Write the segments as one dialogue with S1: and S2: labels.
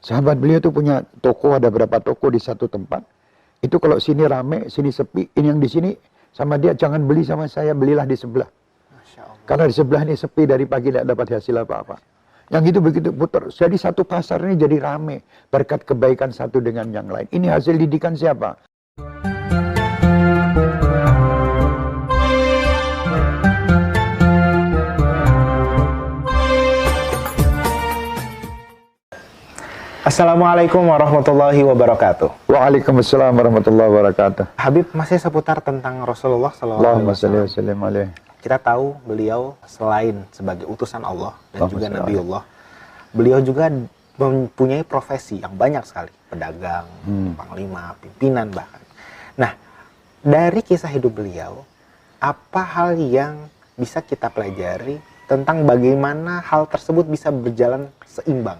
S1: Sahabat beliau tuh punya toko, ada berapa toko di satu tempat. Itu kalau sini rame, sini sepi, ini yang di sini sama dia jangan beli sama saya, belilah di sebelah. Karena di sebelah ini sepi, dari pagi tidak dapat hasil apa-apa. Yang itu begitu putar. Jadi satu pasar ini jadi rame berkat kebaikan satu dengan yang lain. Ini hasil didikan siapa?
S2: Assalamualaikum warahmatullahi wabarakatuh.
S1: Waalaikumsalam warahmatullahi wabarakatuh.
S2: Habib, masih seputar tentang Rasulullah
S1: Allahumma shalli wa
S2: SAW.
S1: sallim alaihi.
S2: Kita tahu beliau selain sebagai utusan Allah dan juga Nabiullah, beliau juga mempunyai profesi yang banyak sekali. Pedagang, panglima, pimpinan bahkan. Nah, dari kisah hidup beliau, apa hal yang bisa kita pelajari tentang bagaimana hal tersebut bisa berjalan seimbang?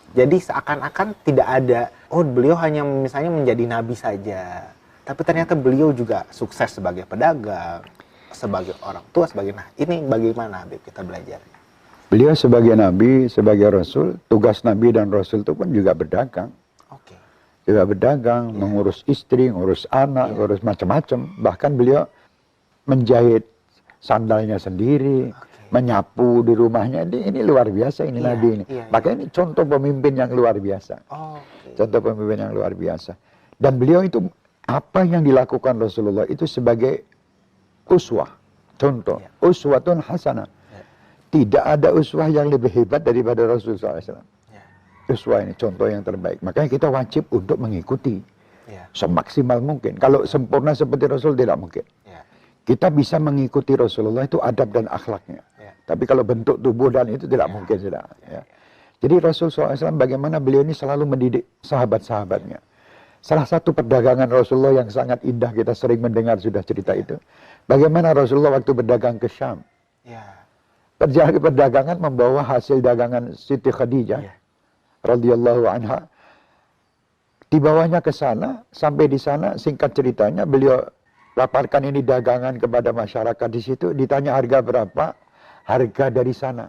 S2: Jadi seakan-akan tidak ada, oh beliau hanya misalnya menjadi nabi saja. Tapi ternyata beliau juga sukses sebagai pedagang, sebagai orang tua, sebagai ini bagaimana Habib kita belajar?
S1: Beliau sebagai nabi, sebagai rasul, tugas nabi dan rasul itu pun juga berdagang.
S2: Oke.
S1: Juga berdagang, mengurus istri, ngurus anak, ngurus macam-macam. Bahkan beliau menjahit sandalnya sendiri. Menyapu di rumahnya, ini luar biasa ini Nabi ini. Makanya ini contoh pemimpin yang luar biasa. Contoh pemimpin yang luar biasa. Dan beliau itu, apa yang dilakukan Rasulullah itu sebagai uswah. Contoh, uswatun hasanah. Tidak ada uswah yang lebih hebat daripada Rasulullah SAW. Uswah ini contoh yang terbaik. Makanya kita wajib untuk mengikuti. Semaksimal mungkin. Kalau sempurna seperti Rasul tidak mungkin. Kita bisa mengikuti Rasulullah itu adab dan akhlaknya. Tapi kalau bentuk tubuh dan itu tidak mungkin sudah. Jadi Rasulullah SAW bagaimana beliau ini selalu mendidik sahabat-sahabatnya. Salah satu perdagangan Rasulullah yang sangat indah, kita sering mendengar sudah cerita itu. Bagaimana Rasulullah waktu berdagang ke Syam. Perjalanan perdagangan membawa hasil dagangan Siti Khadijah radhiyallahu anha. Dibawanya ke sana, sampai di sana singkat ceritanya beliau laparkan ini dagangan kepada masyarakat di situ, ditanya harga berapa, harga dari sana.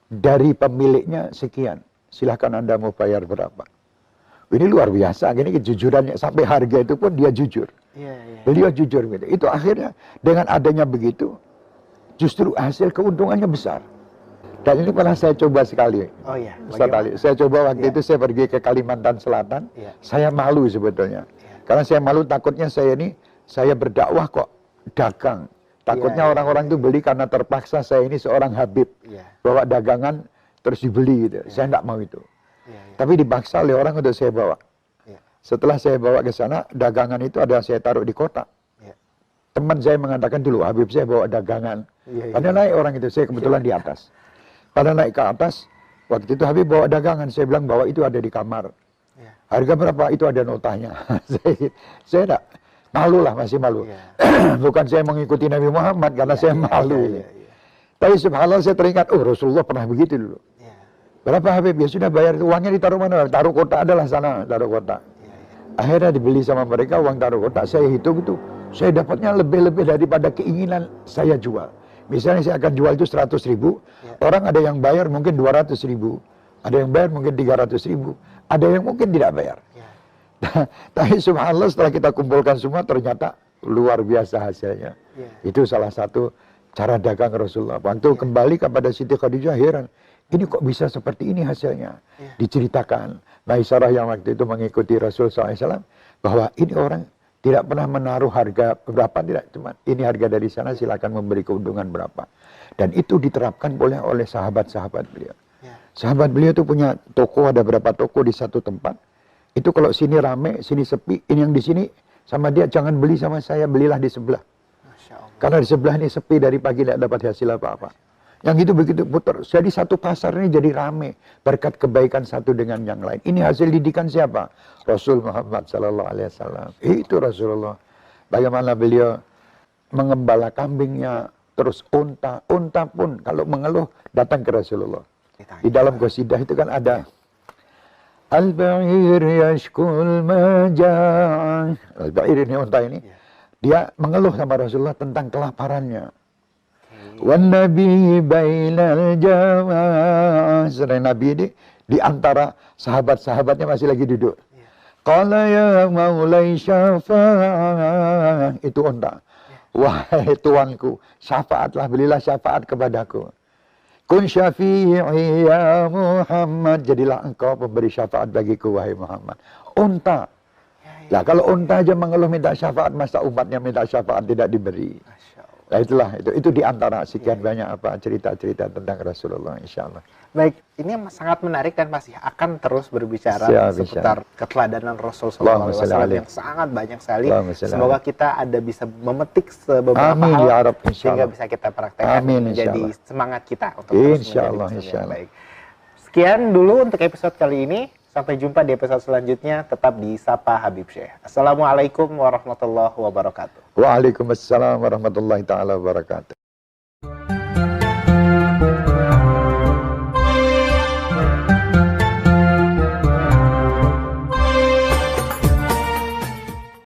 S1: Dari pemiliknya sekian, silahkan Anda mau bayar berapa. Ini luar biasa, ini kejujurannya, sampai harga itu pun dia jujur. Beliau jujur gitu. Itu akhirnya dengan adanya begitu, justru hasil keuntungannya besar. Dan ini pernah saya coba sekali. Ustaz Ali. Saya coba waktu itu saya pergi ke Kalimantan Selatan, saya malu sebetulnya. Karena saya malu, takutnya saya berdakwah kok dagang. Takutnya orang-orang itu beli karena terpaksa saya ini seorang Habib. Bawa dagangan terus dibeli gitu. Saya tidak mau itu. Tapi dipaksa oleh orang untuk saya bawa. Setelah saya bawa ke sana, dagangan itu ada saya taruh di kota. Teman saya mengatakan dulu, Habib saya bawa dagangan. Pada naik orang itu, saya kebetulan di atas. Pada naik ke atas, waktu itu Habib bawa dagangan. Saya bilang bahwa itu ada di kamar. Harga berapa? Itu ada notanya. Saya tidak malu lah, masih malu. Bukan saya mengikuti Nabi Muhammad karena saya malu. Tapi subhanallah saya teringat, oh Rasulullah pernah begitu dulu. Berapa Habib? Ya sudah bayar, uangnya ditaruh mana? Taruh kota adalah sana, taruh kota. Akhirnya dibeli sama mereka uang taruh kota. Saya hitung itu, saya dapatnya lebih-lebih daripada keinginan saya jual. Misalnya saya akan jual itu 100.000, orang ada yang bayar mungkin 200.000. Ada yang bayar mungkin 300.000, ada yang mungkin tidak bayar. Tapi subhanallah setelah kita kumpulkan semua ternyata luar biasa hasilnya. Itu salah satu cara dagang Rasulullah. Waktu kembali kepada Siti Khadijah heran, ini kok bisa seperti ini hasilnya. Diceritakan Maisarah yang waktu itu mengikuti Rasul SAW, bahwa ini orang tidak pernah menaruh harga berapa, tidak, cuma ini harga dari sana silakan memberi keuntungan berapa. Dan itu diterapkan oleh sahabat-sahabat beliau. Sahabat beliau itu punya toko, ada berapa toko di satu tempat. Itu kalau sini rame, sini sepi, ini yang di sini sama dia jangan beli sama saya, belilah di sebelah. Karena di sebelah ini sepi, dari pagi tidak dapat hasil apa-apa. Yang itu begitu putar. Jadi satu pasar ini jadi rame berkat kebaikan satu dengan yang lain. Ini hasil didikan siapa? Rasul Muhammad SAW. Itu Rasulullah. Bagaimana beliau mengembala kambingnya, terus unta pun kalau mengeluh datang ke Rasulullah. Di dalam qasidah itu kan ada Al-Ba'ir yashkul majah. Al-Ba'ir ini unta ini. Dia mengeluh sama Rasulullah tentang kelaparannya. Wan nabi bainal jamaah. Sedang Nabi ini di antara sahabat-sahabatnya masih lagi duduk. Qala ya maulai syafa'ah. Itu unta. Wahai tuanku, syafaatlah, berilah syafaat kepadaku. Kun syafi'i ya Muhammad. Jadilah engkau pemberi syafaat bagiku, wahai Muhammad. Unta. Lah kalau unta aja mengeluh minta syafaat, masa umatnya minta syafaat tidak diberi. Nah itulah, itu di antara sekian banyak apa cerita-cerita tentang Rasulullah, insyaallah.
S2: Baik, ini sangat menarik dan masih akan terus berbicara seputar keteladanan Rasul SAW yang sangat banyak sekali. Semoga kita ada bisa memetik beberapa hal
S1: ya Rabb,
S2: sehingga bisa kita praktekkan menjadi semangat kita untuk terus menjadi yang baik. Sekian dulu untuk episode kali ini. Sampai jumpa di episode selanjutnya. Tetap di Sapa Habib Syekh. Assalamualaikum warahmatullahi wabarakatuh.
S1: Waalaikumsalam warahmatullahi taala wabarakatuh.